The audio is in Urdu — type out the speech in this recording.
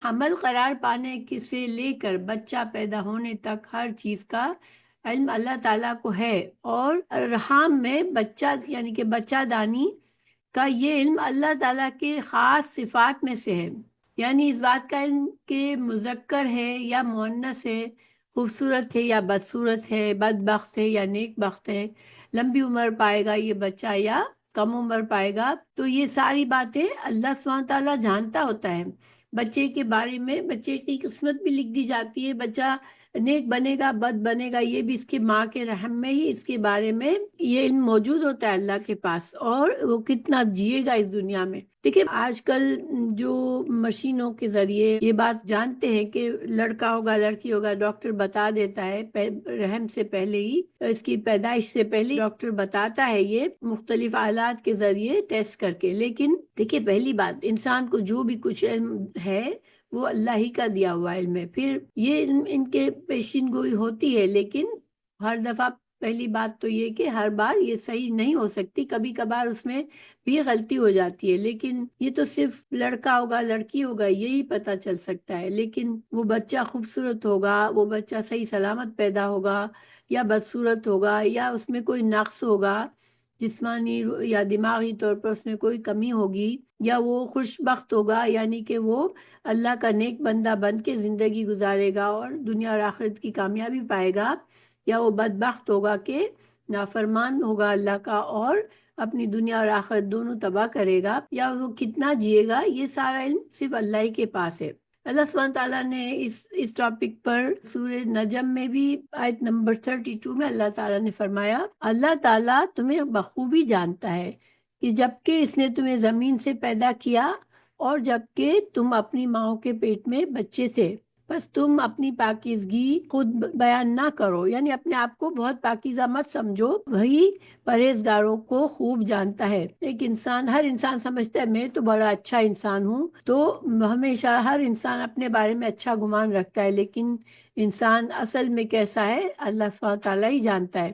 حمل قرار پانے سے لے کر بچہ پیدا ہونے تک ہر چیز کا علم اللہ تعالیٰ کو ہے، اور رحم میں بچہ یعنی کہ بچہ دانی کا یہ علم اللہ تعالیٰ کے خاص صفات میں سے ہے۔ یعنی اس بات کا علم کہ مذکر ہے یا مؤنث ہے، خوبصورت ہے یا بدصورت ہے، بدبخت ہے یا نیک بخت ہے، لمبی عمر پائے گا یہ بچہ یا کم عمر پائے گا، تو یہ ساری باتیں اللہ سبحانہ تعالیٰ جانتا ہوتا ہے۔ بچے کے بارے میں بچے کی قسمت بھی لکھ دی جاتی ہے، بچہ نیک بنے گا بد بنے گا یہ بھی اس کے ماں کے رحم میں ہی اس کے بارے میں یہ علم موجود ہوتا ہے اللہ کے پاس، اور وہ کتنا جیے گا اس دنیا میں۔ دیکھیں آج کل جو مشینوں کے ذریعے یہ بات جانتے ہیں کہ لڑکا ہوگا لڑکی ہوگا، ڈاکٹر بتا دیتا ہے رحم سے پہلے ہی، اس کی پیدائش سے پہلے ڈاکٹر بتاتا ہے یہ مختلف آلات کے ذریعے ٹیسٹ کر کے۔ لیکن دیکھیں پہلی بات، انسان کو جو بھی کچھ علم ہے وہ اللہ ہی کا دیا ہوا علم ہے، پھر یہ علم ان کے پیشین گوئی ہوتی ہے، لیکن ہر دفعہ پہلی بات تو یہ کہ ہر بار یہ صحیح نہیں ہو سکتی، کبھی کبھار اس میں بھی غلطی ہو جاتی ہے، لیکن یہ تو صرف لڑکا ہوگا لڑکی ہوگا یہی پتا چل سکتا ہے، لیکن وہ بچہ خوبصورت ہوگا، وہ بچہ صحیح سلامت پیدا ہوگا یا بدصورت ہوگا، یا اس میں کوئی نقص ہوگا جسمانی یا دماغی طور پر اس میں کوئی کمی ہوگی، یا وہ خوش بخت ہوگا یعنی کہ وہ اللہ کا نیک بندہ بن کے زندگی گزارے گا اور دنیا اور آخرت کی کامیابی پائے گا، یا وہ بدبخت ہوگا کہ نافرمان ہوگا اللہ کا اور اپنی دنیا اور آخرت دونوں تباہ کرے گا، یا وہ کتنا جیے گا، یہ سارا علم صرف اللہ ہی کے پاس ہے۔ اللہ سبحانہ تعالیٰ نے اس ٹاپک پر سورہ نجم میں بھی آیت نمبر 32 میں اللہ تعالیٰ نے فرمایا، اللہ تعالیٰ تمہیں بخوبی جانتا ہے کہ جبکہ اس نے تمہیں زمین سے پیدا کیا اور جبکہ تم اپنی ماں کے پیٹ میں بچے تھے، بس تم اپنی پاکیزگی خود بیان نہ کرو، یعنی اپنے آپ کو بہت پاکیزہ مت سمجھو، وہی پرہیزگاروں کو خوب جانتا ہے۔ ایک انسان، ہر انسان سمجھتا ہے میں تو بڑا اچھا انسان ہوں، تو ہمیشہ ہر انسان اپنے بارے میں اچھا گمان رکھتا ہے، لیکن انسان اصل میں کیسا ہے اللہ سبحانہ تعالیٰ ہی جانتا ہے۔